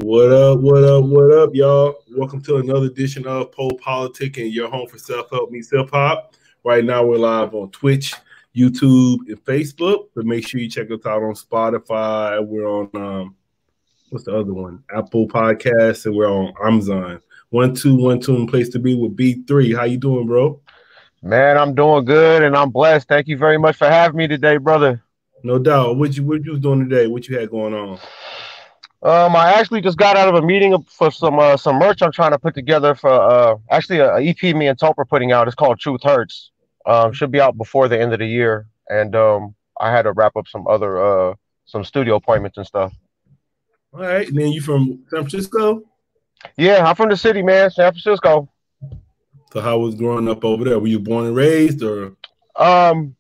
What up, what up, what up, y'all? Welcome to another edition of PoPolitickin, your home for self-help meets hip-hop. Right now, we're live on Twitch, YouTube, and Facebook. But make sure you check us out on Spotify. We're on, what's the other one? Apple Podcasts, and we're on Amazon. 1-2-1-2 place to be with B3. How you doing, bro? Man, I'm doing good, and I'm blessed. Thank you very much for having me today, brother. No doubt. What you was doing today? What you had going on? I actually just got out of a meeting for some merch I'm trying to put together for actually a EP me and Tope are putting out. It's called Truth Hurts. Should be out before the end of the year, and I had to wrap up some studio appointments and stuff. All right, and then you from San Francisco? Yeah, I'm from the city, man, San Francisco. So how was growing up over there? Were you born and raised, or? I'm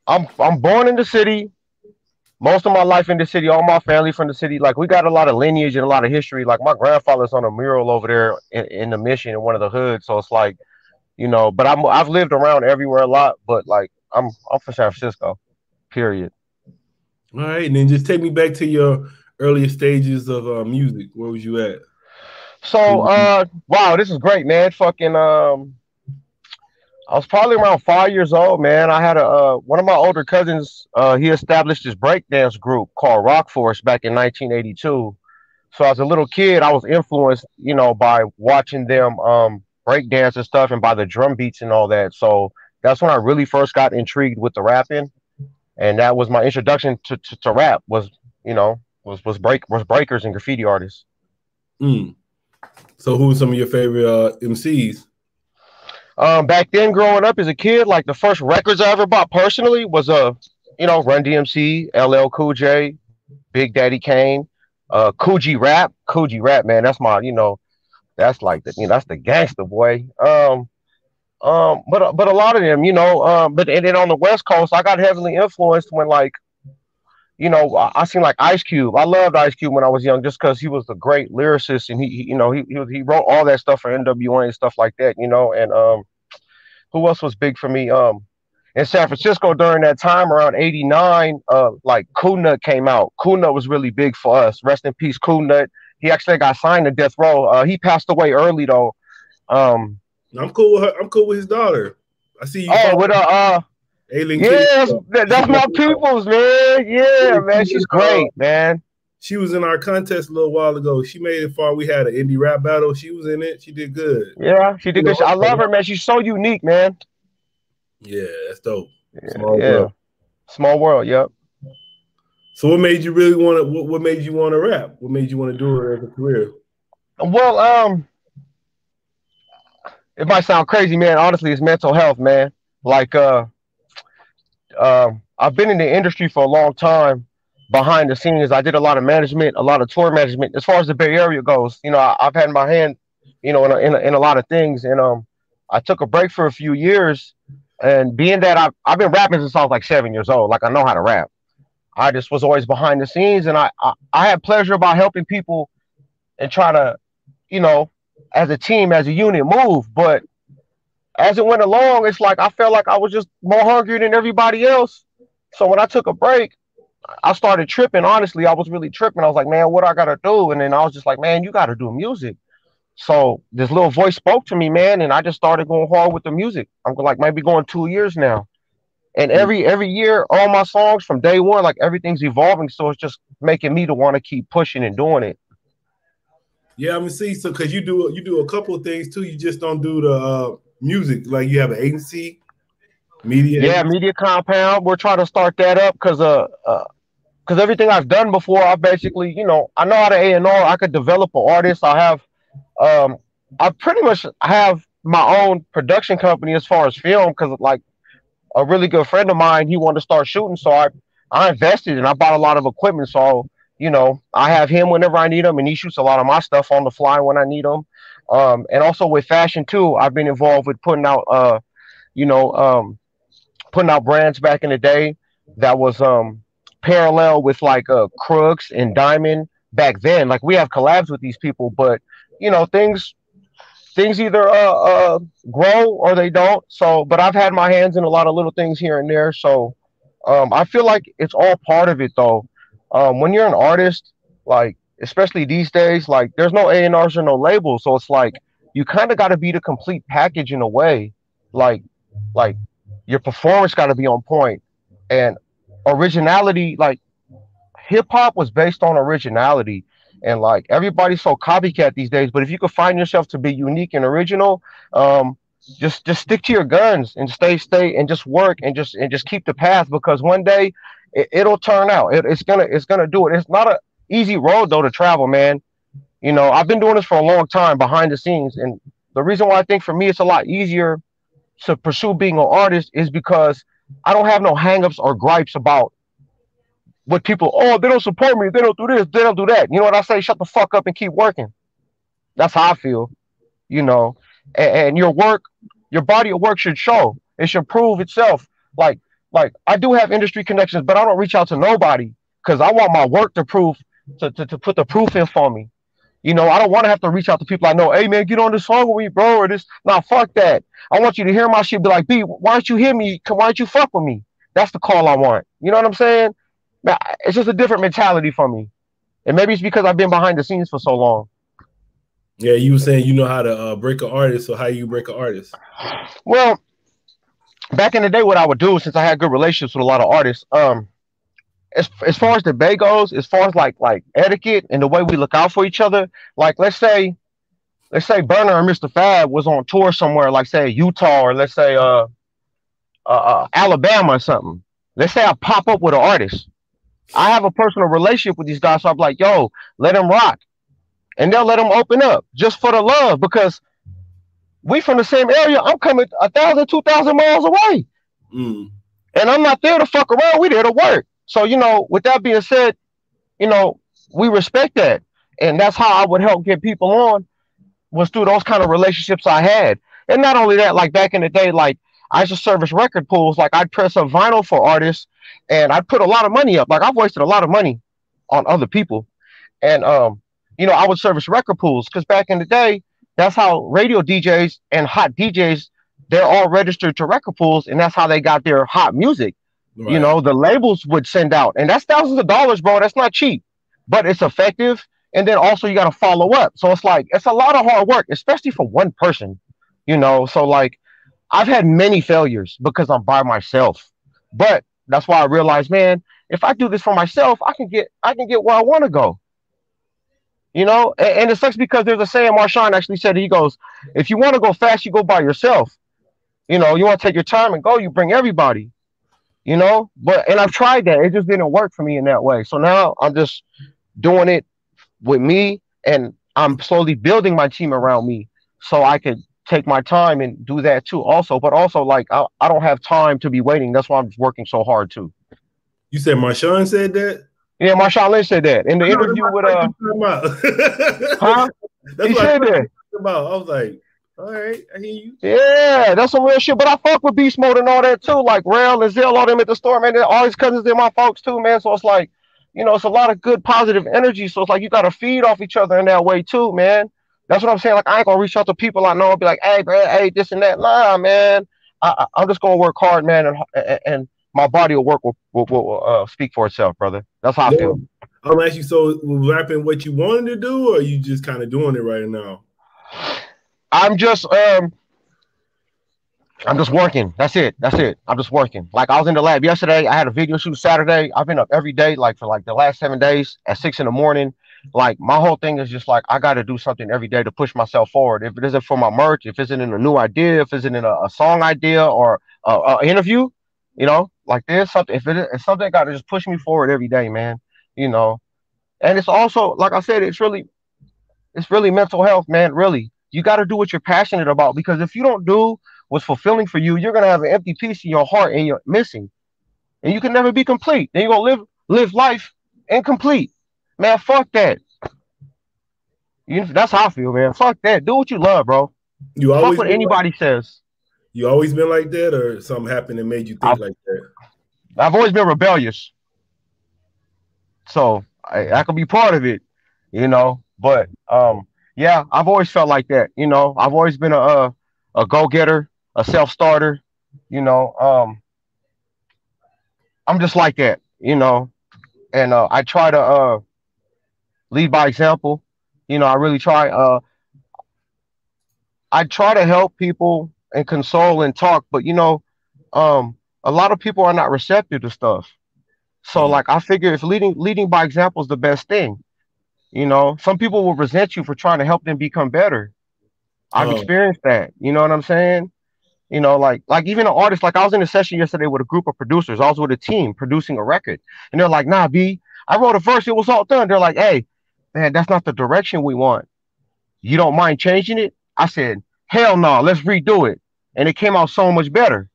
born in the city. Most of my life in the city, all my family from the city. Like, we got a lot of lineage and a lot of history. Like, my grandfather's on a mural over there in the Mission in one of the hoods. So it's like, but I've lived around everywhere a lot. But like, I'm from San Francisco, period. All right, and then just take me back to your earlier stages of music. Where was you at? So, wow, this is great, man. I was probably around 5 years old, man. I had one of my older cousins. He established this breakdance group called Rock Force back in 1982. So as a little kid, I was influenced, by watching them breakdance and stuff, and by the drum beats and all that. So that's when I really first got intrigued with the rapping, and that was my introduction to rap. Was breakers and graffiti artists. So who were some of your favorite MCs? Back then, growing up as a kid, like the first records I ever bought personally was Run DMC, LL Cool J, Big Daddy Kane, Coogee Rap, man. That's my, that's like that's the gangster boy. But a lot of them, but then on the West Coast, I got heavily influenced when I seen like Ice Cube. I loved Ice Cube when I was young, just because he was a great lyricist, and he wrote all that stuff for NWA and stuff like that, and who else was big for me? In San Francisco during that time, around '89, like Cool Nut came out. Cool Nut was really big for us. Rest in peace, Cool Nut. He actually got signed to Death Row. He passed away early though. I'm cool with her. I'm cool with his daughter. I see you. Oh, with Alien that's my people's, man. Yeah, man, she's great, man. She was in our contest a little while ago. She made it far. We had an indie rap battle. She was in it. She did good. Yeah, she did good. I love her, man. She's so unique, man. Yeah, that's dope. Small world. Yep. So what made you really want to? What made you want to rap? What made you want to do it as a career? Well, it might sound crazy, man. Honestly, it's mental health, man. Like, I've been in the industry for a long time. Behind the scenes, I did a lot of management, a lot of tour management. As far as the Bay Area goes, I've had my hand, in a lot of things. And I took a break for a few years, and being that I've been rapping since I was like 7 years old, like I know how to rap. I just was always behind the scenes, and I had pleasure about helping people and try to, as a team, as a unit, move. But as it went along, it's like I felt like I was just more hungry than everybody else. So when I took a break, I started tripping. Honestly, I was really tripping. I was like, man, what I gotta do? And then I was just like, man, you gotta do music. So this little voice spoke to me, man, and I just started going hard with the music. I'm like maybe going 2 years now. And every year, all my songs from day one, like everything's evolving. So it's just making me to want to keep pushing and doing it. Yeah, I'm see. So because you do a couple of things too. You just don't do the music. Like you have an agency. Media Compound. We're trying to start that up because everything I've done before, I basically, I know how to A&R. I could develop an artist. I pretty much have my own production company as far as film, because like a really good friend of mine, he wanted to start shooting, so I invested and I bought a lot of equipment. So I have him whenever I need him, and he shoots a lot of my stuff on the fly when I need him. And also with fashion too, I've been involved with putting out brands back in the day that was parallel with like Crooks and Diamond back then. Like we have collabs with these people, but things either grow or they don't. So, but I've had my hands in a lot of little things here and there. So I feel like it's all part of it though. When you're an artist, like especially these days, like there's no A&Rs or no labels, so it's like you kind of got to be the complete package in a way. Like like your performance got to be on point and originality. Like hip hop was based on originality, and like everybody's so copycat these days. But if you could find yourself to be unique and original, um, just stick to your guns and stay and just work and just keep the path because one day it'll turn out. It's gonna do it. It's not a easy road though to travel, man. You know, I've been doing this for a long time behind the scenes, and the reason why I think for me it's a lot easier to pursue being an artist is because I don't have no hangups or gripes about what people, oh, they don't support me, they don't do this, they don't do that. You know what I say? Shut the fuck up and keep working. That's how I feel, you know. And your work, your body of work should show. It should prove itself. Like, like I do have industry connections, but I don't reach out to nobody because I want my work to prove to put the proof in for me. You know, I don't want to have to reach out to people I know. Hey man, get on this song with me, bro, or this. Nah, fuck that. I want you to hear my shit. Be like, B, why don't you hear me? Why don't you fuck with me? That's the call I want. You know what I'm saying? Man, it's just a different mentality for me, and maybe it's because I've been behind the scenes for so long. Yeah, you were saying you know how to break an artist. So how you break an artist? Well, back in the day, what I would do since I had good relationships with a lot of artists, as far as the bay goes, as far as like etiquette and the way we look out for each other, like let's say Burner and Mr. Fab was on tour somewhere, like say Utah or let's say Alabama or something. Let's say I pop up with an artist. I have a personal relationship with these guys, so I'm like, yo, let them rock, and they'll let them open up just for the love because we from the same area. I'm coming 1,000, 2,000 miles away, Mm. and I'm not there to fuck around. We there to work. So you know, with that being said, you know, we respect that, and that's how I would help get people on was through those kind of relationships I had. And not only that, like back in the day, like I used to service record pools. Like I'd press up vinyl for artists and I'd put a lot of money up. Like I've wasted a lot of money on other people. And you know, I would service record pools because back in the day, that's how radio DJs and hot DJs, they're all registered to record pools, and that's how they got their hot music. You Right. know, the labels would send out, and that's thousands of dollars, bro. That's not cheap, but it's effective. And then also you got to follow up. So it's like it's a lot of hard work, especially for one person. You know, so like I've had many failures because I'm by myself, but that's why I realized, man, if I do this for myself, I can get where I want to go. You know, and it sucks because there's a saying Marshawn actually said. He goes, if you want to go fast, you go by yourself. You know, you want to take your time and go, you bring everybody. You know, but and I've tried that. It just didn't work for me in that way. So now I'm just doing it with me, and I'm slowly building my team around me so I could take my time and do that too. Also, but also like I don't have time to be waiting. That's why I'm just working so hard too. You said Marshawn said that? Yeah, Marshawn Lynch said that in the No, that's interview what with I thought you were talking huh? about. That's He what I said thought you that. were talking about. I was like, all right, I hear you. Yeah, that's some real shit. But I fuck with Beast Mode and all that too. Like Rail and Zill, all them at the store, man. All his cousins, they're my folks too, man. So it's like, you know, it's a lot of good positive energy. So it's like you gotta feed off each other in that way too, man. That's what I'm saying. Like I ain't gonna reach out to people I know and be like, hey, bro, hey, this and that. Nah, man. I'm just gonna work hard, man, and my body will work will speak for itself, brother. That's how I No, feel. I'm actually so rapping what you wanted to do, or you just kind of doing it right now? I'm just um I'm just working. That's it. That's it. I'm just working. Like I was in the lab yesterday. I had a video shoot Saturday. I've been up every day, like for like the last 7 days at 6 in the morning. Like my whole thing is just like I got to do something every day to push myself forward. If it isn't for my merch, if it isn't in a new idea, if it isn't in a song idea or a interview, you know, like this something. If it's something got to just push me forward every day, man. You know, and it's also like I said, it's really mental health, man. Really, you got to do what you're passionate about because if you don't do what's fulfilling for you, you're gonna have an empty piece in your heart and you're missing, and you can never be complete. Then you're gonna live life incomplete. Man, fuck that. That's how I feel, man. Fuck that. Do what you love, bro. You Fuck always what been like anybody says. you always been like that, or something happened that made you think I've like that? I've always been rebellious, so I could be part of it, you know. But yeah, I've always felt like that. You know, I've always been a go getter, a self starter. You know, I'm just like that. You know, and I try to lead by example. I really try. I try to help people and console and talk, but a lot of people are not receptive to stuff. So Mm. like I figure if leading by example is the best thing. Some people will resent you for trying to help them become better. I've Oh, experienced that. You know what I'm saying? Like even an artist, like I was in a session yesterday with a group of producers. I was with a team producing a record. And they're like, nah, B, I wrote a verse, it was all done. They're like, hey, man, that's not the direction we want. You don't mind changing it? I said, hell no, let's redo it. And it came out so much better.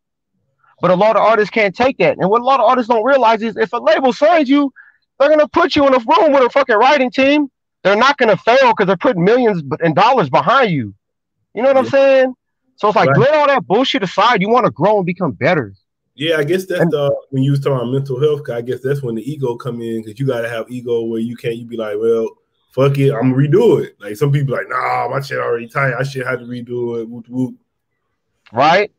But a lot of artists can't take that. And what a lot of artists don't realize is if a label signs you, they're gonna put you in a room with a fucking writing team. They're not gonna fail because they're putting millions and dollars behind you. You know what I'm yeah. saying? So it's like Right. let all that bullshit aside. You want to grow and become better. Yeah, I guess that's And the when you was talking about mental health. I guess that's when the ego come in because you got to have ego where you can't. You be like, well, fuck it, I'm gonna redo it. Like some people like, nah, my shit already tight. I should have to redo it. Whoop, whoop. right.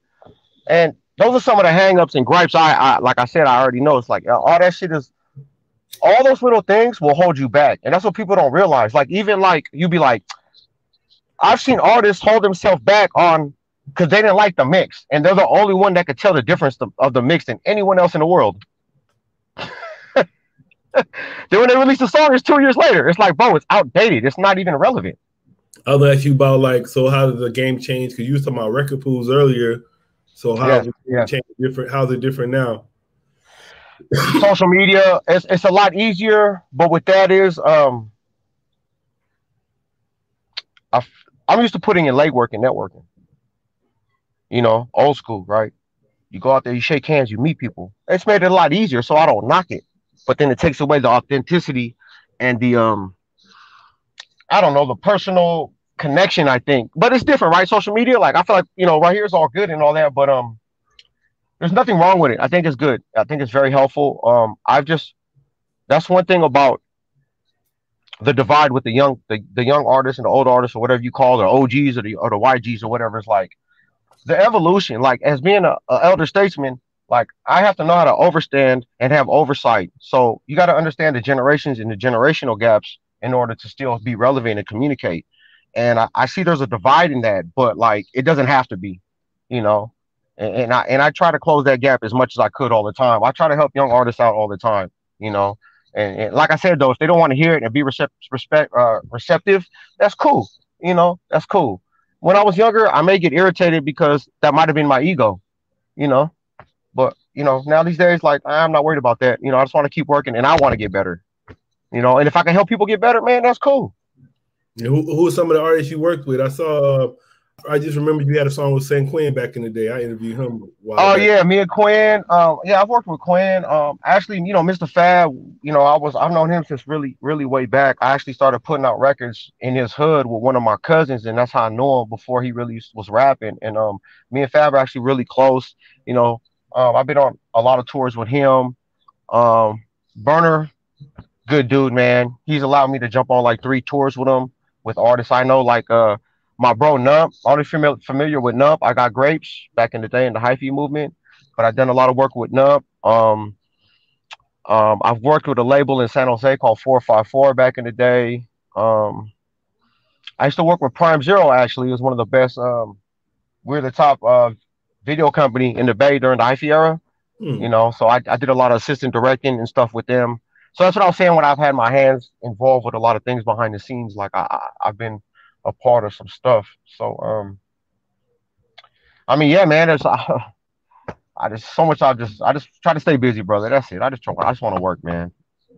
And those are some of the hangups and gripes. I like I said, I already know. It's like all that shit is all those little things will hold you back, and that's what people don't realize. Like even like you be like, I've seen artists hold themselves back on because they didn't like the mix, and they're the only one that could tell the difference of the mix than anyone else in the world. Then when they release the song, it's 2 years later. It's like, bro, it's outdated. It's not even relevant. I'll ask you about like, so how did the game change? Because you was talking about record pools earlier. So how Yes, has it yes. changed different? How's it different now? Social media, it's a lot easier, but with that is, I, I'm used to putting in legwork and networking. Old school, right? You go out there, you shake hands, you meet people. It's made it a lot easier, so I don't knock it. But then it takes away the authenticity and the I don't know, the personal connection, I think. But it's different, right? Social media, like I feel like, right here is all good and all that, but there's nothing wrong with it. I think it's good. I think it's very helpful. I've just that's one thing about the divide with the young artists and the old artists or whatever you call it, or OGs or the YGs or whatever. It's like the evolution. Like as being a elder statesman, like I have to know how to overstand and have oversight. So you got to understand the generations and the generational gaps in order to still be relevant and communicate. And I see there's a divide in that, but like it doesn't have to be, you know. And I try to close that gap as much as I could all the time. I try to help young artists out all the time, you know. And like I said though, if they don't want to hear it and be receptive, that's cool. That's cool. When I was younger, I may get irritated because that might have been my ego, you know. But now these days, like I'm not worried about that. I just want to keep working and I want to get better. And if I can help people get better, man, that's cool. And who are some of the artists you worked with? I saw. I just remember you had a song with San Quinn back in the day. I interviewed him a while Oh back. yeah, me and Quinn. Yeah, I've worked with Quinn. Actually, Mr. Fab. I've known him since really, really way back. I actually started putting out records in his hood with one of my cousins, and that's how I know him before he really was rapping. And me and Fab are actually really close. I've been on a lot of tours with him. Burner, good dude, man. He's allowed me to jump on like 3 tours with him with artists I know, like my bro Nump. Only familiar with Nump. I got Grapes back in the day in the hyphy movement, but I've done a lot of work with Nump. I've worked with a label in San Jose called 454 back in the day. I used to work with Prime Zero. Actually, it was one of the best. We're the top video company in the Bay during the hyphy era. Hmm. So I did a lot of assistant directing and stuff with them. So that's what I was saying when I've had my hands involved with a lot of things behind the scenes. Like I've been a part of some stuff. So I mean, yeah, man. There's I just so much. I just try to stay busy, brother. That's it. I just want to work, man.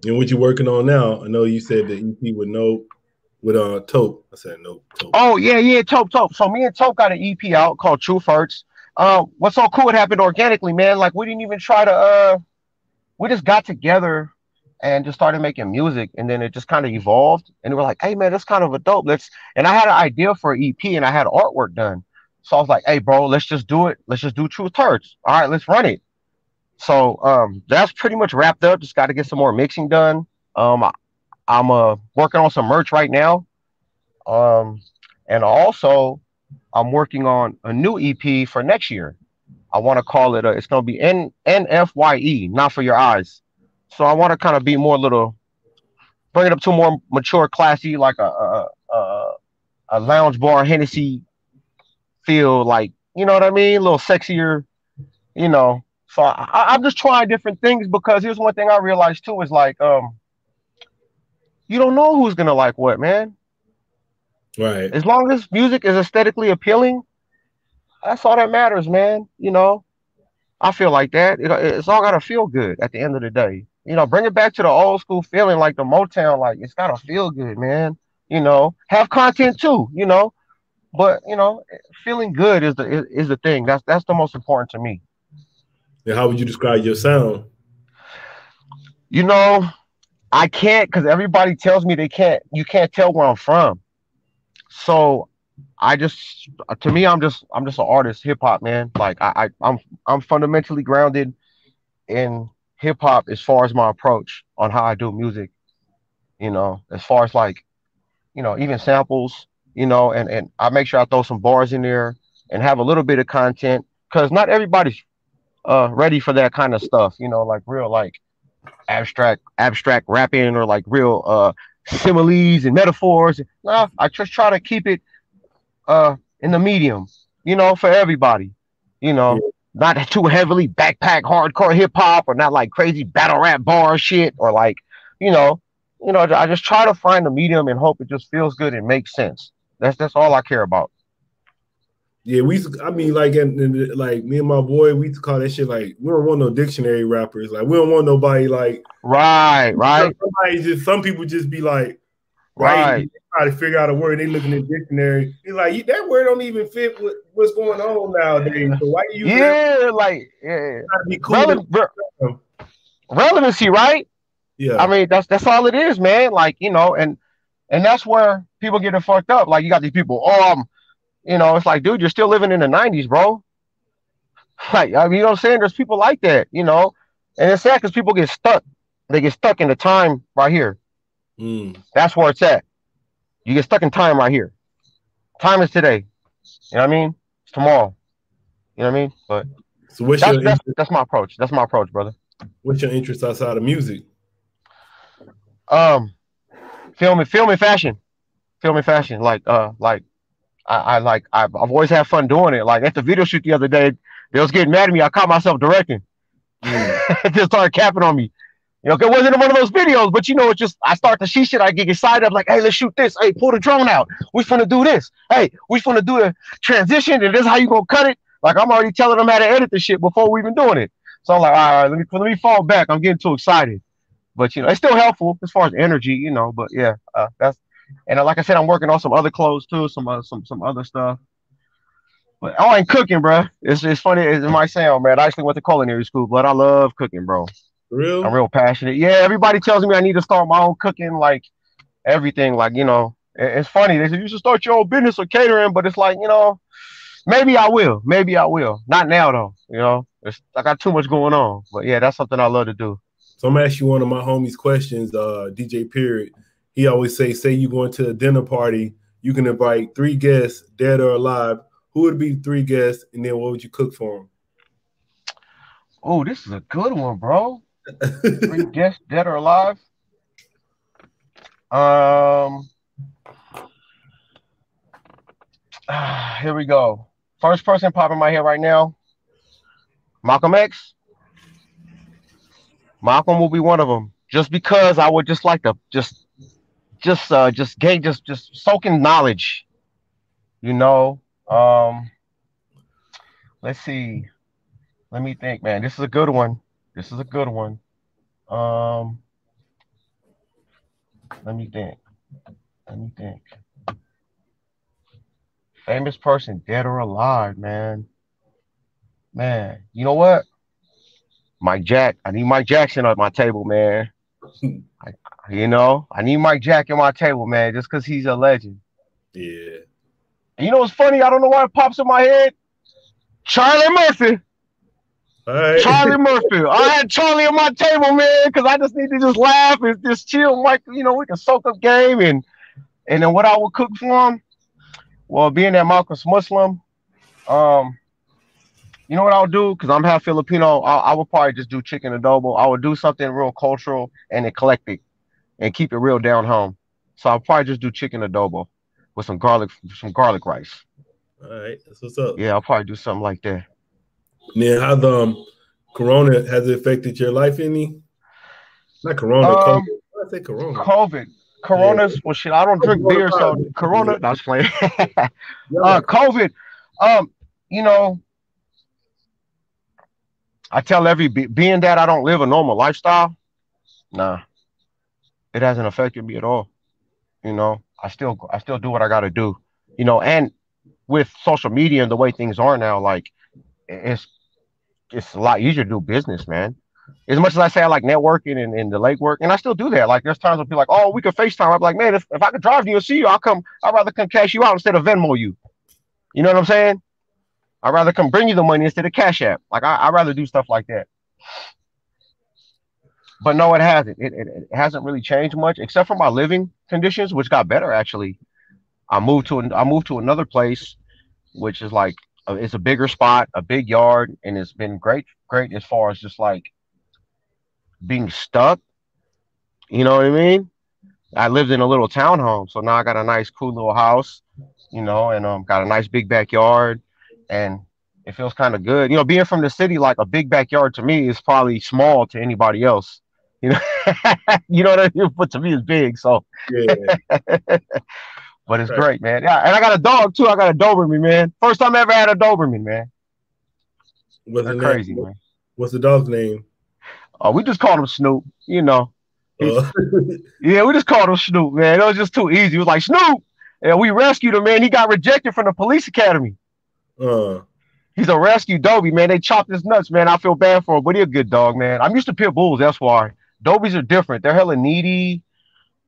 And what you working on now? I know you said the EP with Tope. I said no Tope. Oh yeah, Tope. So me and Tope got an EP out called Truth Hurts. What's so cool? It happened organically, man. Like we didn't even try to. We just got together and just started making music, and then it just kind of evolved. And we were like, "Hey, man, that's kind of a dope." And I had an idea for an EP, and I had artwork done. So I was like, "Hey, bro, let's just do it. Let's just do Truth Hurts. All right, let's run it." So that's pretty much wrapped up. Just got to get some more mixing done. I'm working on some merch right now. Um, and also I'm working on a new EP for next year. I want to call it. It's going to be NFYE, not for your eyes. So I want to kind of be more little bring it up to a more mature, classy, like a lounge bar Hennessy feel, like, you know what I mean, a little sexier, you know. So I'm just trying different things, because here's one thing I realized too is like you don't know who's gonna like what, man. Right. As long as music is aesthetically appealing, that's all that matters, man. You know, I feel like that. It's all gotta feel good at the end of the day. You know, bring it back to the old school feeling, like the Motown. Like, it's gotta feel good, man. You know, have content too. You know, but you know, feeling good is the thing. That's the most important to me. And how would you describe your sound? You know, I can't, because everybody tells me they can't. You can't tell where I'm from. So I just, to me, I'm just an artist, hip hop, man. Like I'm fundamentally grounded in hip hop as far as my approach on how I do music. You know, as far as like, you know, even samples. You know, and I make sure I throw some bars in there and have a little bit of content, because not everybody's ready for that kind of stuff. You know, like real like abstract rapping, or like real similes and metaphors. Nah, I just try to keep it in the medium, you know, for everybody. You Yeah. know, not too heavily backpack hardcore hip hop, or not like crazy battle rap bar shit, or like, you know, I just try to find the medium and hope it just feels good and makes sense. That's all I care about. Yeah, I mean, like, like me and my boy, we used to call that shit like, we don't want no dictionary rappers. Like, we don't want nobody like, Right, right, some people just be like, right. try to figure out a word. They look in the dictionary. He's like, that word don't even fit with what's going on nowadays. So why you using that? Yeah, like, yeah. Try to be cool. Relevancy, right? Yeah. I mean, that's all it is, man. Like, you know, and that's where people get it fucked up. Like, you got these people, you know, it's like, dude, you're still living in the 90s, bro. Like, I mean, you know what I'm saying? There's people like that, you know, and it's sad because people get stuck. They get stuck in the time right here. That's where it's at. You get stuck in time right here. Time is today. You know what I mean? It's tomorrow. You know what I mean? But so that's my approach. That's my approach, brother. What's your interest outside of music? Film and fashion. Film and fashion. Like I've always had fun doing it. Like at the video shoot the other day, they was getting mad at me. I caught myself directing. Just started capping on me. You know, it wasn't one of those videos, but you know, it's just I start to see shit. I get excited. I'm like, hey, let's shoot this. Hey, pull the drone out. We finna do this. Hey, we finna do the transition, and this is how you gonna cut it. Like I'm already telling them how to edit the shit before we even doing it. So I'm like, all right, let me fall back. I'm getting too excited. But you know, it's still helpful as far as energy, you know. But yeah, that's and like I said, I'm working on some other clothes too, some other stuff. But I ain't cooking, bro. It's funny. It might sound, man. I actually went to culinary school, but I love cooking, bro. Real? I'm real passionate. Yeah, everybody tells me I need to start my own cooking, like everything. Like, you know, it's funny. They say you should start your own business or catering, but it's like, you know, maybe I will. Maybe I will. Not now though. You know, I got too much going on. But yeah, that's something I love to do. So I'm gonna ask you one of my homies' questions. DJ he always say you going to a dinner party, you can invite 3 guests, dead or alive. Who would be 3 guests, and then what would you cook for them? Oh, this is a good one, bro. 3 guests, dead or alive. Here we go. First person popping in my head right now. Malcolm X. Malcolm will be one of them. Just because I would just like to just soak in knowledge. You know. Let's see. Let me think, man. This is a good one. Let me think. Famous person, dead or alive, man. Man, you know what? I need Mike Jackson at my table, man. I need Mike Jack at my table, man, just because he's a legend. Yeah. And you know what's funny? I don't know why it pops in my head. Charlie Murphy. All right. Charlie Murphy. I had Charlie at my table, man, because I just need to just laugh and just chill. Like, you know, we can soak up game. And then what I would cook for him? Well, being that Malcolm's Muslim, you know what I'll do? Because I'm half Filipino, I would probably just do chicken adobo. I would do something real cultural and eclectic. and keep it real down home. So I'll probably just do chicken adobo with some garlic rice. All right, that's what's up. Yeah, I'll probably do something like that. Then how the Corona has it affected your life any? Not Corona, COVID. I say Corona. Corona's well shit. I don't drink beer, so Corona. That's playing. COVID. You know, I tell being that I don't live a normal lifestyle. Nah, it hasn't affected me at all. You know, I still do what I got to do. You know, and with social media and the way things are now, like it's a lot easier to do business, man. As much as I say I like networking and the legwork, and I still do that. Like there's times when people like, oh, we could FaceTime. I'm like, man, if I could drive to you and see you, I'd rather come cash you out instead of Venmo you. You know what I'm saying? I'd rather come bring you the money instead of Cash App. Like I'd rather do stuff like that. But no, it hasn't. It hasn't really changed much, except for my living conditions, which got better actually. I moved to another place, which is like it's a bigger spot, a big yard, and it's been great as far as just like being stuck. You know what I mean? I lived in a little townhome, so now I got a nice, cool little house, you know, and got a nice big backyard, and it feels kind of good. You know, being from the city, like a big backyard to me is probably small to anybody else. You know, you know what I mean? But to me, it's big. So, yeah. But it's great, man. Yeah, and I got a dog too. I got a Doberman, man. First time I ever had a Doberman, man. What's crazy, man. What's the dog's name? We just called him Snoop. You know. Yeah, we just called him Snoop, man. It was just too easy. It was like Snoop, and we rescued him, man. He got rejected from the police academy. He's a rescue Dobie, man. They chopped his nuts, man. I feel bad for him, but he's a good dog, man. I'm used to pit bulls, that's why. Dobies are different. They're hella needy.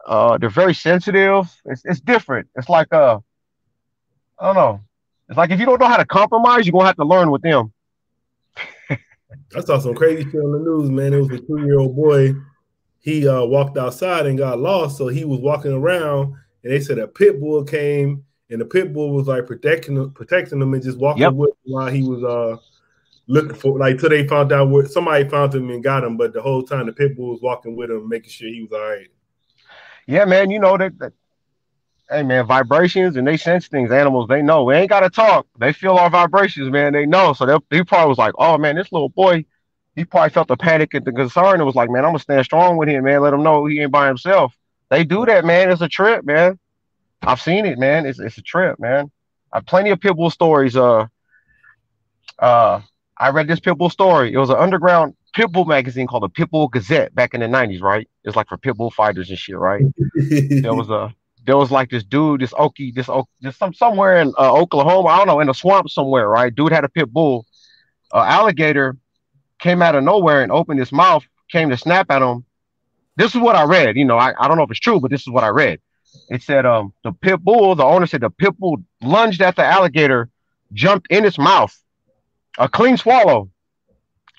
They're very sensitive. It's different. It's like I don't know. It's like if you don't know how to compromise, you're gonna have to learn with them. I saw some crazy shit on the news, man. It was a 2-year-old boy. He walked outside and got lost, so he was walking around, and they said a pit bull came, and the pit bull was like protecting him and just walking with him while he was looking for, like, till they found out where somebody found him and got him, but the whole time the pit bull was walking with him, making sure he was all right. Yeah, man, you know that hey, man, vibrations, and they sense things. Animals, they know. We ain't got to talk. They feel our vibrations, man. They know. So he probably was like, oh, man, this little boy, he probably felt the panic and the concern. It was like, man, I'm going to stand strong with him, man. Let him know he ain't by himself. They do that, man. It's a trip, man. I've seen it, man. It's a trip, man. I've plenty of pit bull stories. I read this pit bull story. It was an underground pit bull magazine called the Pit Bull Gazette back in the 90s, right? It's like for pit bull fighters and shit, right? There was like this dude, somewhere in Oklahoma, I don't know, in a swamp somewhere, right? Dude had a pit bull. Alligator came out of nowhere and opened his mouth, came to snap at him. This is what I read. You know, I don't know if it's true, but this is what I read. It said the pit bull, the owner said the pit bull lunged at the alligator, jumped in its mouth, a clean swallow.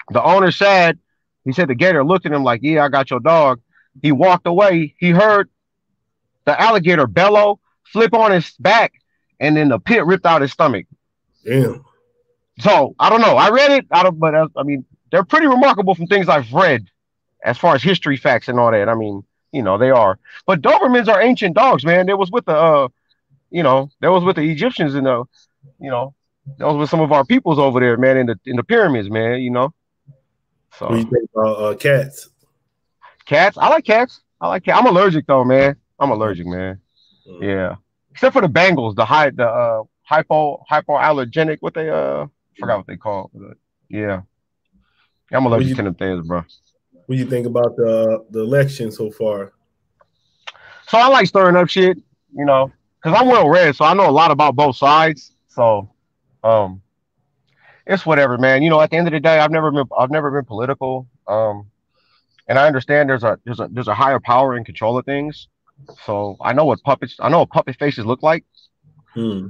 The owner said, he said the gator looked at him like, yeah, I got your dog. He walked away. He heard the alligator bellow, flip on his back, and then the pit ripped out his stomach. Damn. So I don't know. I read it. But I mean, they're pretty remarkable from things I've read, as far as history facts and all that. I mean, you know, they are. But Dobermans are ancient dogs, man. There was with the, there was with the Egyptians and that was with some of our peoples over there, man, in the pyramids, man. You know. So. What do you think about cats? Cats? I like cats. I'm allergic though, man. I'm allergic, man. Yeah. Except for the Bengals, the hypoallergenic, what they forgot what they call it. Yeah. I'm allergic to them things, bro. What do you think about the election so far? So I like stirring up shit, you know, because I'm well read, so I know a lot about both sides. So it's whatever, man. You know, at the end of the day, I've never been political. And I understand there's a higher power in control of things. So I know what puppet faces look like. So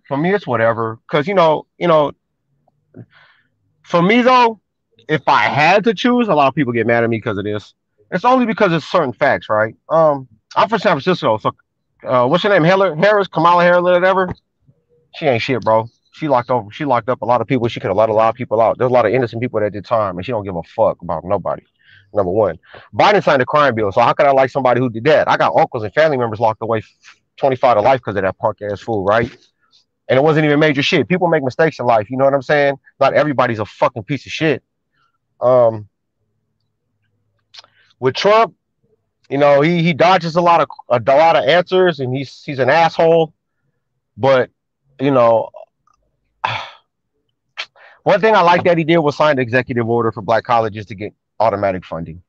for me it's whatever. Cause you know, for me though, if I had to choose, a lot of people get mad at me because of this. It's only because it's certain facts, right? I'm from San Francisco, so what's her name? Kamala Harris, whatever. She ain't shit, bro. She locked up a lot of people. She could have let a lot of people out. There's a lot of innocent people that did time, and she don't give a fuck about nobody. Number one, Biden signed a crime bill, so how could I like somebody who did that? I got uncles and family members locked away 25 to life because of that punk ass fool, right? And it wasn't even major shit. People make mistakes in life, you know what I'm saying? Not everybody's a fucking piece of shit. With Trump, you know, he dodges a lot of answers, and he's an asshole. But you know, one thing I like that he did was sign the executive order for black colleges to get automatic funding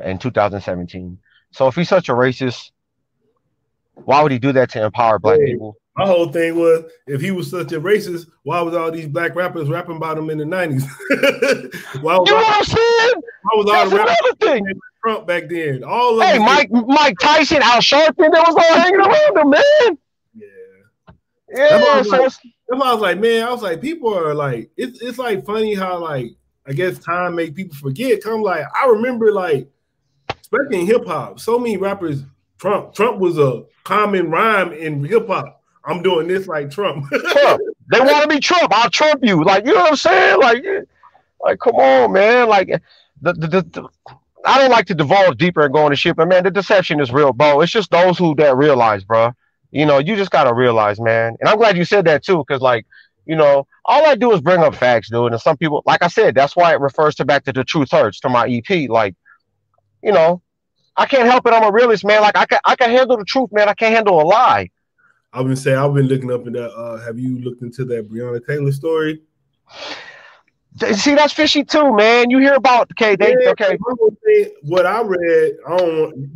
in 2017. So if he's such a racist, why would he do that to empower black people? My whole thing was, if he was such a racist, why was all these black rappers rapping about him in the 90s? Why was you know what I'm saying? Why was all the rappers Trump back then? All of hey, Mike Tyson, Al Sharpton, they was all hanging around him, man. Yeah. That's why I was like, man, I was like, people are like, it's like funny how like I guess time make people forget. Come like I remember like, especially in hip hop, so many rappers. Trump was a common rhyme in hip hop. I'm doing this like Trump. Trump. They want to be Trump. I'll Trump you. Like, you know what I'm saying? Like come on, man. Like I don't like to divulge deeper and go into shit, but man, the deception is real, bro. It's just those that realize, bro. You know, you just gotta realize, man. And I'm glad you said that too, because like, you know, all I do is bring up facts, dude. And some people, like I said, that's why it refers back to The Truth Hurts, to my EP. Like, you know, I can't help it. I'm a realist, man. Like I can handle the truth, man. I can't handle a lie. I've been saying, I've been looking up in that. Have you looked into that Breonna Taylor story? See, that's fishy too, man. You hear about okay? What I read,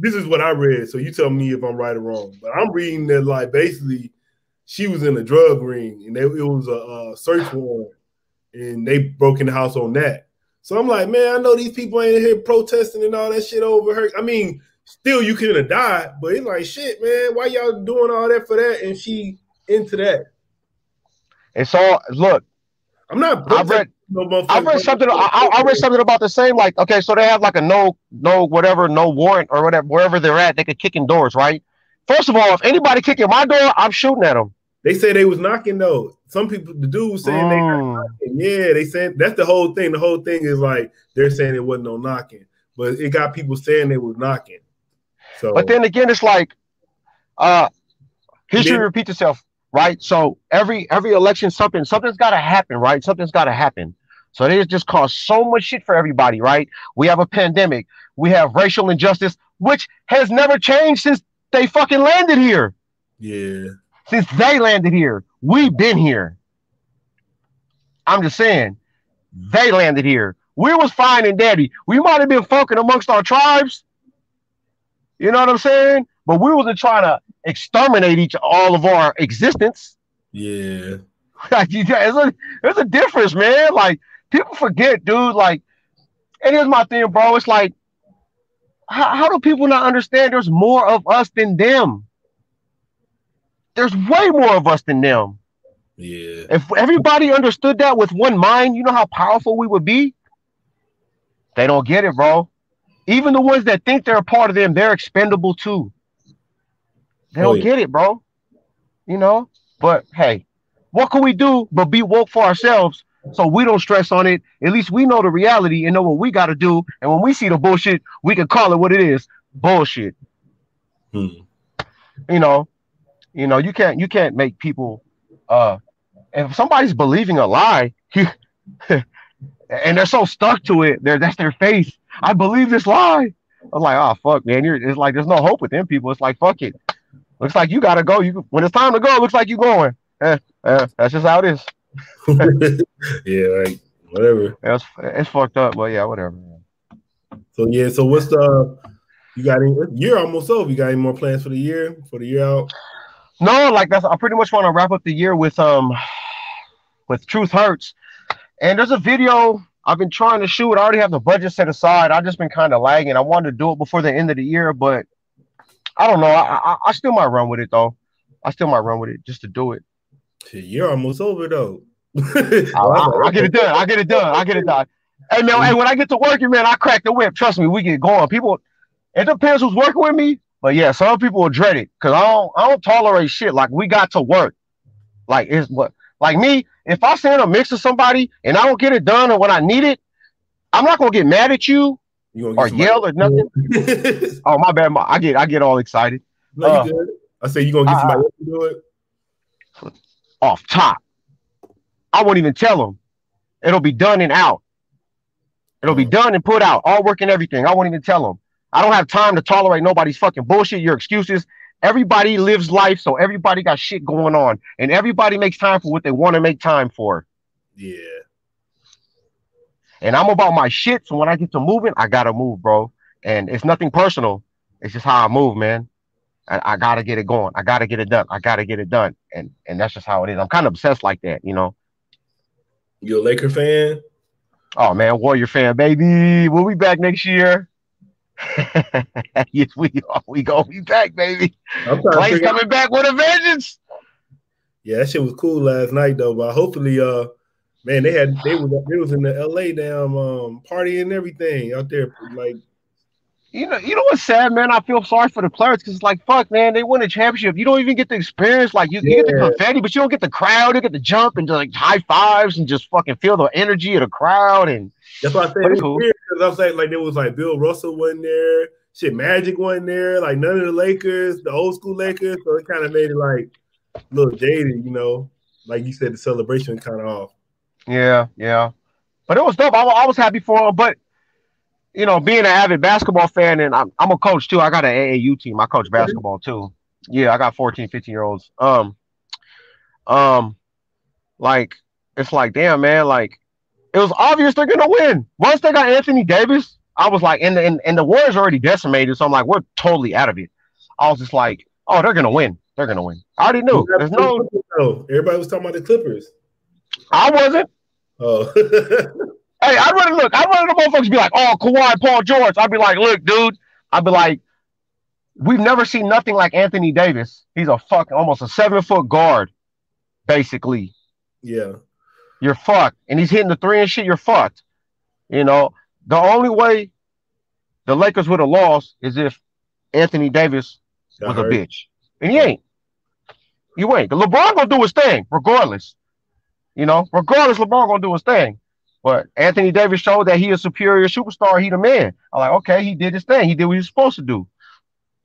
this is what I read. So you tell me if I'm right or wrong. But I'm reading that like basically, she was in a drug ring and it was a search warrant, and they broke in the house on that. So I'm like, man, I know these people ain't here protesting and all that shit over her. I mean, still you could have died, but it's like shit, man. Why y'all doing all that for that? And she into that. It's all look. I'm not. I read something. I read something about the same. Like, okay, so they have like a no warrant or whatever, wherever they're at, they could kick in doors, right? First of all, if anybody kick in my door, I'm shooting at them. They say they was knocking though. Some people, the dude was saying they were knocking. Yeah, they saying that's the whole thing. The whole thing is like they're saying it wasn't no knocking, but it got people saying they was knocking. So, but then again, it's like history repeats itself. Right, so every election, something's got to happen, right? Something's got to happen. So they just cause so much shit for everybody, right? We have a pandemic, we have racial injustice, which has never changed since they fucking landed here. Yeah, since they landed here, we've been here. I'm just saying, they landed here. We was fine and dandy. We might have been fucking amongst our tribes. You know what I'm saying? But we wasn't trying to exterminate all of our existence. Yeah. Like, there's a difference, man. Like, people forget, dude. Like, and here's my thing, bro. It's like, how do people not understand there's more of us than them? There's way more of us than them. Yeah. If everybody understood that with one mind, you know how powerful we would be? They don't get it, bro. Even the ones that think they're a part of them, they're expendable too. They don't get it, bro. You know? But hey, what can we do but be woke for ourselves so we don't stress on it? At least we know the reality and know what we got to do. And when we see the bullshit, we can call it what it is. Bullshit. You know, you can't make people if somebody's believing a lie and they're so stuck to it, that's their faith. I believe this lie. I'm like, oh fuck, man. It's like there's no hope with them people. It's like, fuck it. Looks like you gotta go. When it's time to go, it looks like you're going. That's just how it is. Yeah, like whatever. It's fucked up, but yeah, whatever. So yeah, so what's you got any year almost over? You got any more plans for the year? Out? No, like I pretty much want to wrap up the year with Truth Hurts. And there's a video I've been trying to shoot. I already have the budget set aside. I've just been kind of lagging. I wanted to do it before the end of the year, but I don't know. I still might run with it though. I still might run with it just to do it. You're almost over though. I'll get it done. Hey man, hey, when I get to working, man, I crack the whip. Trust me, we get going. People, it depends who's working with me, but yeah, some people will dread it because I don't tolerate shit. Like we got to work. Like it's what like me. If I send a mix to somebody and I don't get it done or when I need it, I'm not gonna get mad at you. You gonna or get somebody yell or nothing. else? Oh, my bad. I get all excited. No, you good. I say you gonna get somebody else to do it. Off top, I won't even tell them. It'll be done and out. It'll be done and put out. All work and everything. I won't even tell them. I don't have time to tolerate nobody's fucking bullshit. Your excuses. Everybody lives life, so everybody got shit going on, and everybody makes time for what they want to make time for. Yeah. And I'm about my shit, so when I get to moving, I gotta move, bro. And it's nothing personal. It's just how I move, man. I gotta get it going. I gotta get it done. I gotta get it done. And that's just how it is. I'm kind of obsessed like that, you know. You a Laker fan? Oh man, Warrior fan, baby. We'll be back next year. Yes, we gonna be back, baby. Clay's coming back with a vengeance. Yeah, that shit was cool last night though. But hopefully, man, they was in the LA damn party and everything out there. Like, you know what's sad, man? I feel sorry for the players because it's like, fuck, man, they won a championship. You don't even get the experience. Like, you get the confetti, but you don't get the crowd. You get the jump and just like high fives and just fucking feel the energy of the crowd. And that's what I said. It was cool. Weird because I was like there was like Bill Russell wasn't there. Shit, Magic wasn't there. Like none of the Lakers, the old school Lakers. So it kind of made it like a little jaded, you know. Like you said, the celebration kind of off. Yeah. But it was dope. I was happy for him. But you know, being an avid basketball fan, and I'm a coach too. I got an AAU team. I coach basketball too. Yeah, I got 14, 15-year-olds. Like it's like, damn, man, like it was obvious they're gonna win. Once they got Anthony Davis, I was like, and the Warriors already decimated, so I'm like, we're totally out of it. I was just like, oh, they're gonna win. They're gonna win. I already knew. There's no. Everybody was talking about the Clippers. I wasn't. Oh. Hey, I'd rather the motherfuckers be like, oh, Kawhi, Paul George. I'd be like, look, dude. I'd be like, we've never seen nothing like Anthony Davis. He's a fucking almost a 7-foot guard, basically. Yeah. You're fucked. And he's hitting the three and shit, you're fucked. You know, the only way the Lakers would have lost is if Anthony Davis was a bitch. And he ain't. You ain't. LeBron gonna do his thing, regardless. You know, regardless, LeBron gonna do his thing. But Anthony Davis showed that he a superior superstar. He the man. I'm like, okay, he did his thing. He did what he was supposed to do.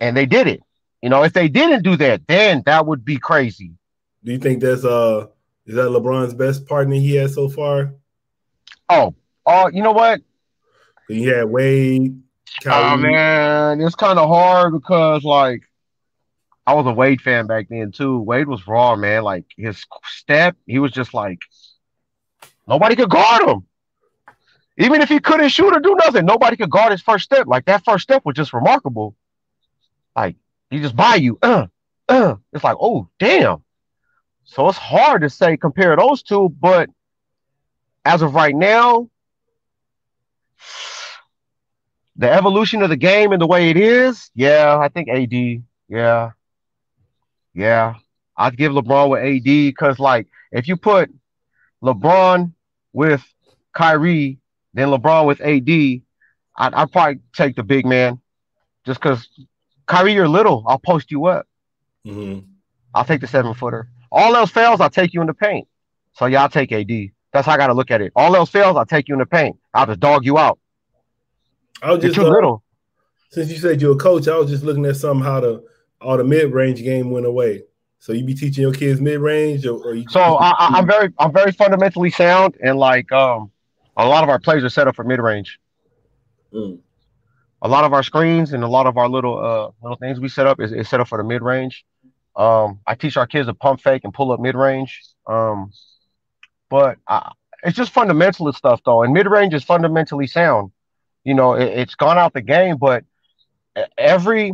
And they did it. You know, if they didn't do that, then that would be crazy. Do you think that's is that LeBron's best partner he had so far? Oh, you know what? He had Wade, Kyrie. Oh man, it's kind of hard because like I was a Wade fan back then too. Wade was raw, man. Like his step, he was just like nobody could guard him. Even if he couldn't shoot or do nothing, nobody could guard his first step. Like that first step was just remarkable. Like he just by you. It's like, oh damn. So it's hard to say compare those two, but as of right now, the evolution of the game and the way it is, yeah, I think AD, yeah. I'd give LeBron with AD because, like, if you put LeBron with Kyrie, then LeBron with AD, I'd probably take the big man just because Kyrie, you're little. I'll post you up. Mm-hmm. I'll take the 7-footer. All else fails, I'll take you in the paint. So, yeah, I'll take AD. That's how I got to look at it. All else fails, I'll take you in the paint. I'll just dog you out. I was just too little. Since you said you're a coach, I was just looking at how all the mid-range game went away. So you be teaching your kids mid-range, or you? So I'm very fundamentally sound, and like a lot of our plays are set up for mid-range. Mm. A lot of our screens and a lot of our little things we set up is set up for the mid-range. I teach our kids to pump fake and pull up mid-range. But it's just fundamentalist stuff though, and mid-range is fundamentally sound. You know, it's gone out the game, but every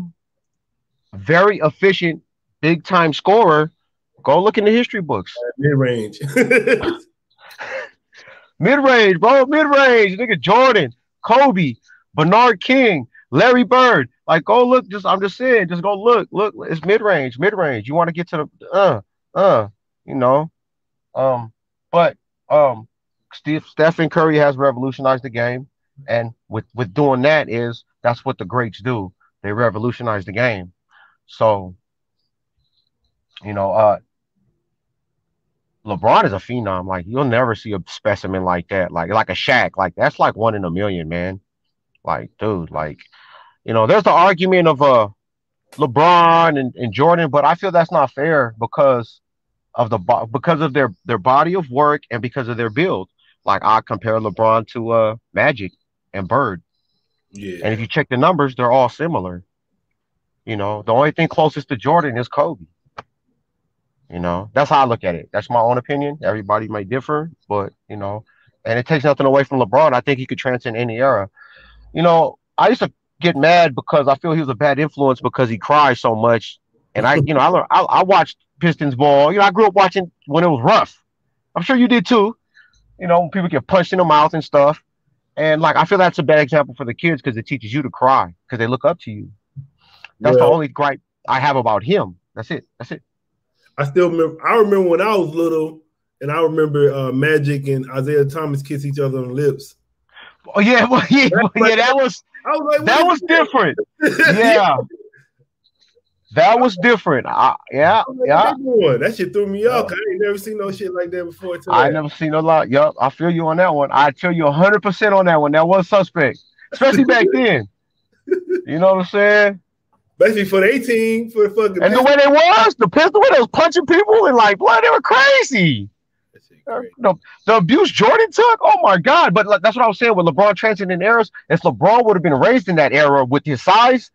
very efficient big time scorer, go look in the history books. Mid-range. Mid-range, bro. Mid-range. Nigga Jordan, Kobe, Bernard King, Larry Bird. Like, go look. I'm just saying, just go look. Look, it's mid-range. Mid-range. You want to get to the you know. But Stephen Curry has revolutionized the game. And with doing that's what the greats do. They revolutionize the game. So, you know, LeBron is a phenom. Like you'll never see a specimen like that. Like a Shaq. Like that's like 1 in a million, man. Like, dude, like, there's the argument of LeBron and Jordan, but I feel that's not fair because of their body of work and because of their build. Like I compare LeBron to Magic and Bird. And if Yeah. you check the numbers, they're all similar. The only thing closest to Jordan is Kobe. That's how I look at it. That's my own opinion. Everybody might differ, but and it takes nothing away from LeBron. I think he could transcend any era. I used to get mad because I feel he was a bad influence because he cries so much. And I watched Pistons ball. I grew up watching when it was rough. I'm sure you did too. When people get punched in the mouth and stuff. And like I feel that's a bad example for the kids because it teaches you to cry because they look up to you. That's the Well, only gripe I have about him. That's it. That's it. I still remember. I remember when I was little, and I remember Magic and Isaiah Thomas kiss each other on the lips. Oh yeah, well, yeah, that was I was like, that was different. Yeah, that was different. Yeah. That shit threw me off. I ain't never seen no shit like that before. I never seen a lot. Yup, I feel you on that one. I tell you 100% on that one. That was suspect, especially back then. You know what I'm saying? Especially for the 18, for the fucking. And the way they was, the pistol, way they was punching people and like, blood, they were crazy. The abuse Jordan took, oh my God. But that's what I was saying with LeBron transcending eras. If LeBron would have been raised in that era with his size,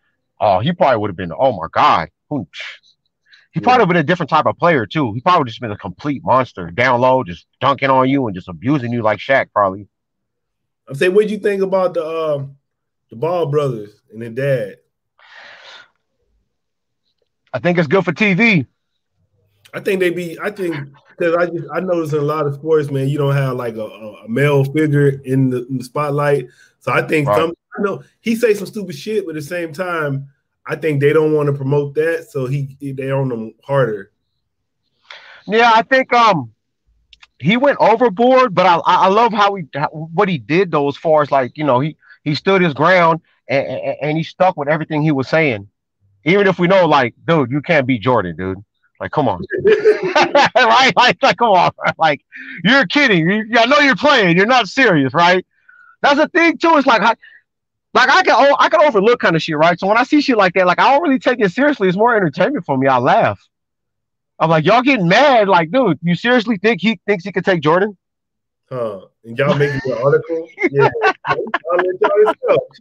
he probably would have been, oh my God. He probably would have been a different type of player too. He probably would have just been a complete monster, down low, just dunking on you and just abusing you like Shaq probably. I'm saying, what do you think about the Ball brothers and their dad? I think it's good for TV. I think because I notice in a lot of sports, man, you don't have like a male figure in the spotlight. So I think I know he say some stupid shit, but at the same time, I think they don't want to promote that, so they on them harder. Yeah, I think he went overboard, but I love what he did though, as far as like he stood his ground and he stuck with everything he was saying, even if we know like, dude, you can't beat Jordan, dude. Like, come on, right? Like, come on, like you're kidding. I know you're playing. You're not serious, right? That's the thing too. It's like I can overlook kind of shit, right? So when I see shit like that, like I don't really take it seriously. It's more entertainment for me. I laugh. I'm like, y'all getting mad? Like, dude, you seriously think he thinks he could take Jordan? And y'all making the article? Yeah,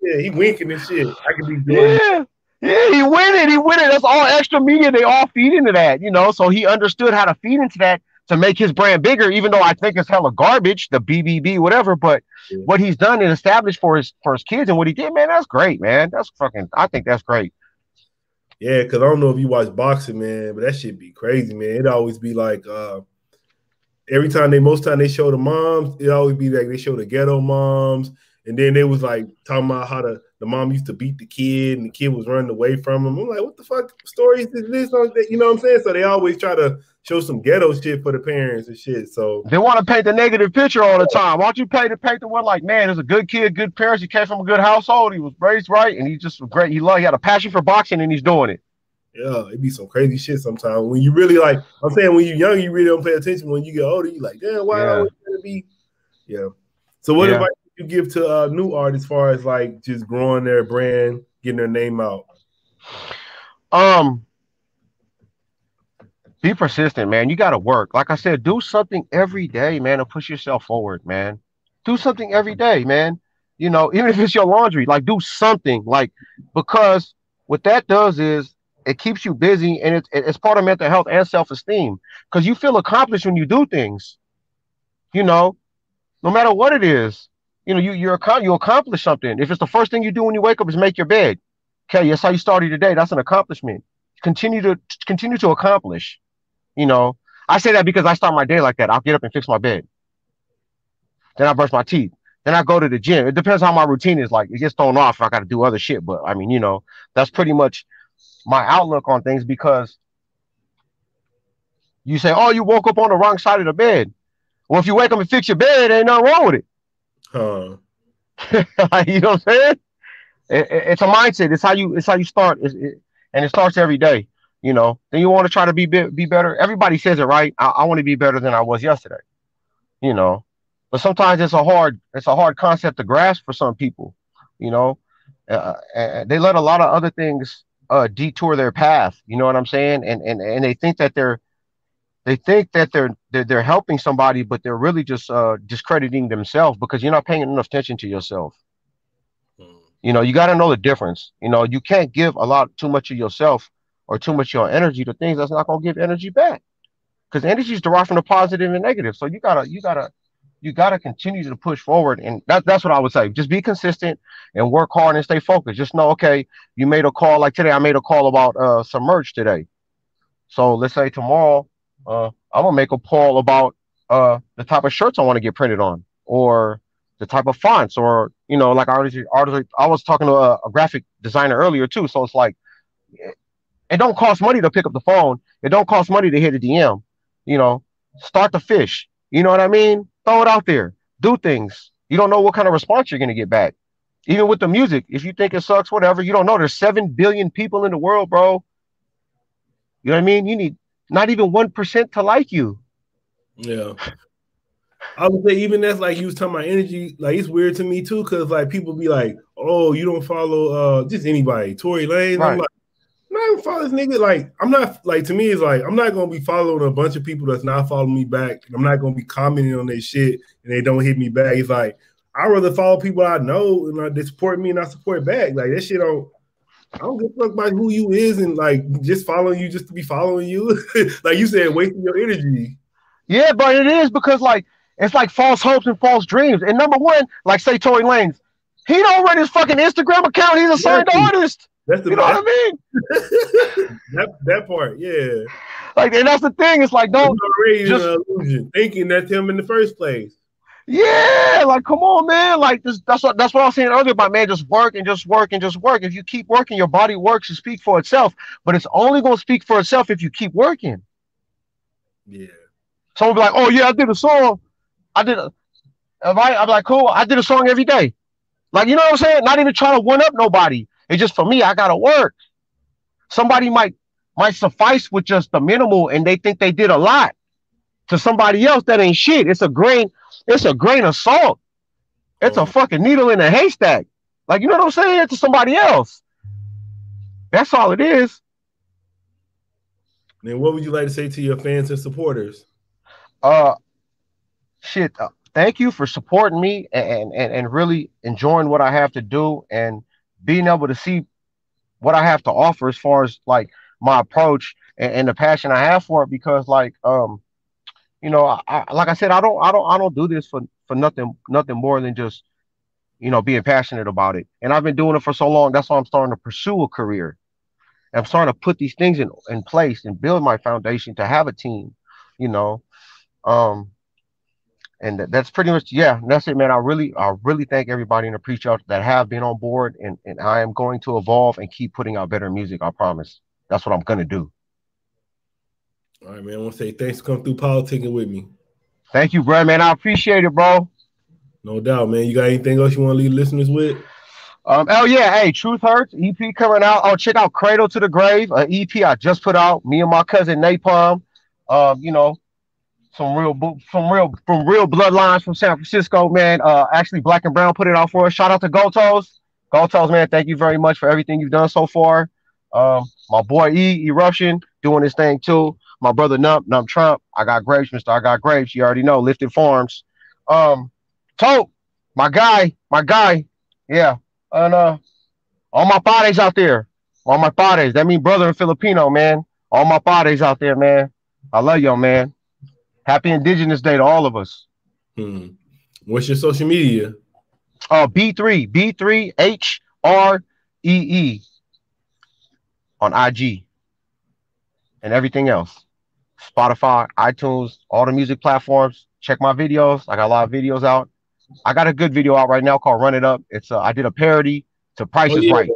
yeah, he winking and shit. I could be Jordan. Yeah, he winning. That's all extra media. They all feed into that, So he understood how to feed into that to make his brand bigger. Even though I think it's hella garbage, the BBB, whatever. But what he's done and established for his kids and what he did, man, that's great, man. I think that's great. Yeah, because I don't know if you watch boxing, man, but that shit be crazy, man. It always be like most time they show the moms, it always be like they show the ghetto moms. And then they was like talking about how the mom used to beat the kid and the kid was running away from him. I'm like, what the fuck stories is this? You know what I'm saying? So they always try to show some ghetto shit for the parents and shit. So they want to paint the negative picture all the time. Why don't you paint the one like, man, there's a good kid, good parents. He came from a good household. He was raised right, and he just was great. He had a passion for boxing, and he's doing it. Yeah, it'd be some crazy shit sometimes. When you really like, I'm saying when you're young, you really don't pay attention. When you get older, you like, damn, why always gonna be? Yeah. So what advice you give to new artists as far as like just growing their brand, getting their name out? Be persistent, man. You got to work. Like I said, do something every day, man, to push yourself forward, man. Do something every day, man. Even if it's your laundry, like do something, like, because what that does is it keeps you busy, and it's part of mental health and self-esteem, because you feel accomplished when you do things, no matter what it is. You accomplish something. If it's the first thing you do when you wake up is make your bed, okay, that's how you started your day. That's an accomplishment. Continue to accomplish. I say that because I start my day like that. I'll get up and fix my bed. Then I brush my teeth. Then I go to the gym. It depends how my routine is. Like, it gets thrown off if I got to do other shit. But I mean, that's pretty much my outlook on things, because you say, oh, you woke up on the wrong side of the bed. Well, if you wake up and fix your bed, ain't nothing wrong with it. You know what I'm saying? It's a mindset. It's how you start. And it starts every day. Then you want to try to be better. Everybody says it, right? I want to be better than I was yesterday. But sometimes it's a hard concept to grasp for some people. You know, and they let a lot of other things detour their path. You know what I'm saying? And they think that they're helping somebody, but they're really just discrediting themselves because you're not paying enough attention to yourself. You know, you got to know the difference. You know, you can't give too much of yourself or too much of your energy to things that's not going to give energy back, because energy is derived from the positive and negative. So you gotta continue to push forward, and that's what I would say. Just be consistent and work hard and stay focused. Just know, okay, you made a call like today. I made a call about some merch today. So let's say tomorrow, I'm gonna make a call about the type of shirts I want to get printed on, or the type of fonts, or like I was talking to a graphic designer earlier too. So it's like it don't cost money to pick up the phone. It don't cost money to hit a DM. Start the fish. You know what I mean? Throw it out there. Do things. You don't know what kind of response you're gonna get back. Even with the music, if you think it sucks, whatever, you don't know. There's 7 billion people in the world, bro. You know what I mean? You need not even 1% to like you. Yeah. I would say even that's like you was talking about energy, like it's weird to me too, because like people be like, oh, you don't follow just anybody, Tory Lanez. Right. I'm like, I'm not gonna follow this nigga. Like, I'm not, like, to me, it's like I'm not gonna be following a bunch of people that's not following me back. I'm not gonna be commenting on their shit and they don't hit me back. It's like I'd rather follow people I know and they support me and I support back. Like that shit I don't give a fuck about who you is and like just following you just to be following you. Like you said, wasting your energy. Yeah, but it is because like it's like false hopes and false dreams. And number one, like say Tory Lanez, he don't run his fucking Instagram account. He's a signed artist. That's the, you know what I mean? that part, yeah. Like, and that's the thing. It's like don't just illusion, thinking that's him in the first place. Yeah, like come on, man. Like this, that's what I was saying earlier about, man. Just work and just work and just work. If you keep working, your body works and speak for itself. But it's only gonna speak for itself if you keep working. Yeah. Someone be like, "Oh yeah, I did a song. I'm like, cool. I did a song every day. Like, you know what I'm saying? Not even trying to one up nobody. It's just for me. I gotta work. Somebody might suffice with just the minimal, and they think they did a lot. To somebody else, that ain't shit. It's a grain of salt. It's a fucking needle in a haystack. Like, you know what I'm saying? To somebody else. That's all it is. Then what would you like to say to your fans and supporters? Thank you for supporting me and really enjoying what I have to do and being able to see what I have to offer as far as like my approach and the passion I have for it, because like like I said, I don't do this for nothing more than just being passionate about it. And I've been doing it for so long. That's why I'm starting to pursue a career. I'm starting to put these things in place and build my foundation to have a team, and that's pretty much, yeah, that's it, man. I really thank everybody and appreciate that have been on board, and I am going to evolve and keep putting out better music. I promise. That's what I'm gonna do. All right, man. I want to say thanks for coming through politicking with me. Thank you, bro, man. I appreciate it, bro. No doubt, man. You got anything else you want to leave listeners with? Oh yeah, hey, Truth Hurts EP coming out. Oh, check out Cradle to the Grave, an EP I just put out. Me and my cousin Napalm. From real bloodlines from San Francisco, man. Actually, Black and Brown put it out for us. Shout out to Gotos, man. Thank you very much for everything you've done so far. My boy Eruption doing his thing too. My brother Nump Trump. I got grapes, Mister. I got grapes. You already know. Lifted Farms. Tope, my guy. Yeah. And all my padres out there. All my padres. That means brother in Filipino, man. All my padres out there, man. I love y'all, man. Happy Indigenous Day to all of us. What's your social media? B3hree on IG and everything else. Spotify, iTunes, all the music platforms. Check my videos. I got a lot of videos out. I got a good video out right now called Run It Up. It's I did a parody to Price is Right.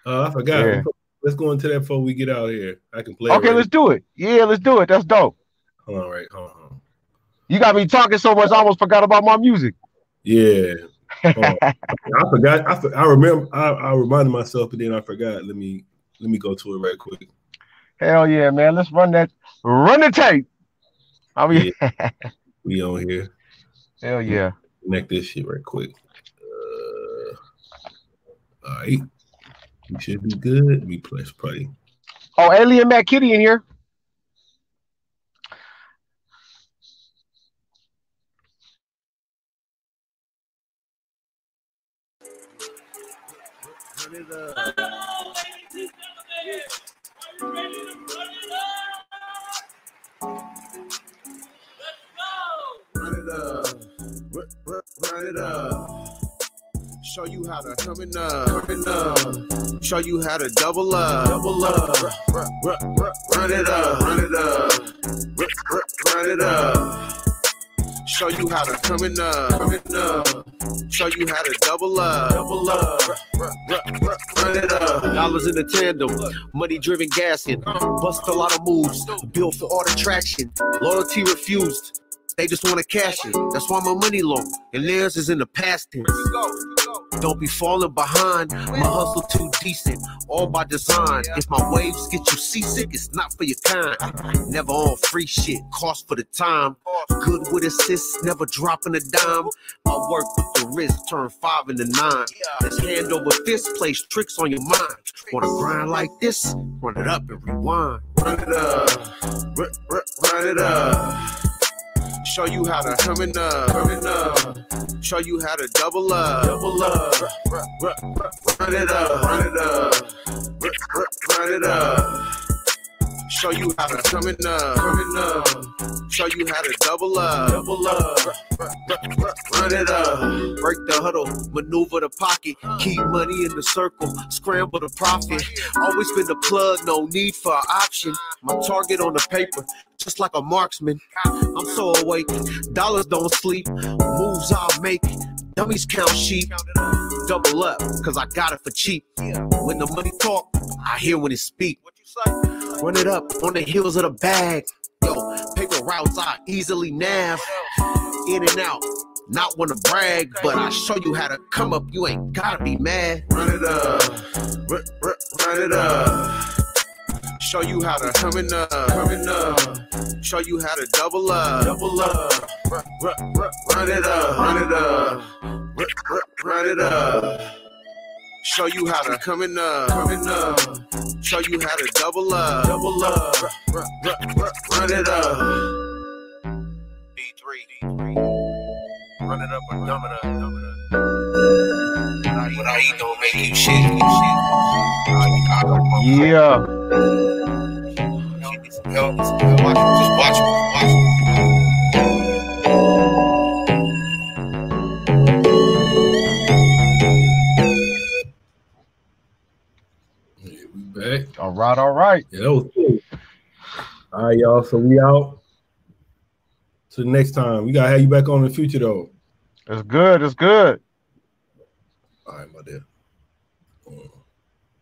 I forgot. Yeah. Let's go into that before we get out here. I can play. Okay, let's do it. Yeah, let's do it. That's dope. All right, hold on. You got me talking so much, I almost forgot about my music. Yeah. I forgot. I remember. I reminded myself, but then I forgot. Let me go to it right quick. Hell yeah, man! Let's run the tape. We on here. Hell yeah! Connect this shit right quick. right. We should be good. We press play. Oh, Alien Matt Kitty in here. Run it up. Run it up. Run it up. Show you how to coming up. Show you how to double up. Run it up. Run it up. Run it up. Show you how to coming up. Show you how to double up. Run it up. Dollars in the tandem, money driven gassing. Bust a lot of moves, built for all the traction. Loyalty refused, they just want to cash it. That's why my money low, and theirs is in the past tense. Don't be falling behind, my hustle too decent, all by design. If my waves get you seasick, it's not for your kind. Never on free shit, cost for the time. Good with assists, never dropping a dime. My work with the wrist, turn 5 into 9. Let's hand over fist, place tricks on your mind. Wanna grind like this? Run it up and rewind. Run it up. Run it up. Show you how to coming up. Show you how to double up. Run it up. Run it up. Run it up. Show you how to coming up. Show you how to double up. Run it up. Break the huddle, maneuver the pocket, keep money in the circle, scramble the profit. Always been the plug, no need for an option. My target on the paper, just like a marksman. I'm so awake, dollars don't sleep, moves I'll make, dummies count sheep. Double up, cause I got it for cheap. When the money talk, I hear when it speak. Run it up on the heels of the bag. Yo, paper routes I easily nav. In and out, not wanna brag, but I show you how to come up, you ain't gotta be mad. Run it up. Run it up. Show you how to coming up. Show you how to double up. Run it up. Run it up. Run it up. Show you how to coming up. Show you how to double up. Run it up. B3hree. Run it up or dumb it up. What I eat don't make you shit. Yeah. Just watch me. Yeah, we back. All right. Yeah, that was cool. All right, y'all. So we out. So next time, we gotta have you back on in the future, though. It's good. All right, my dear.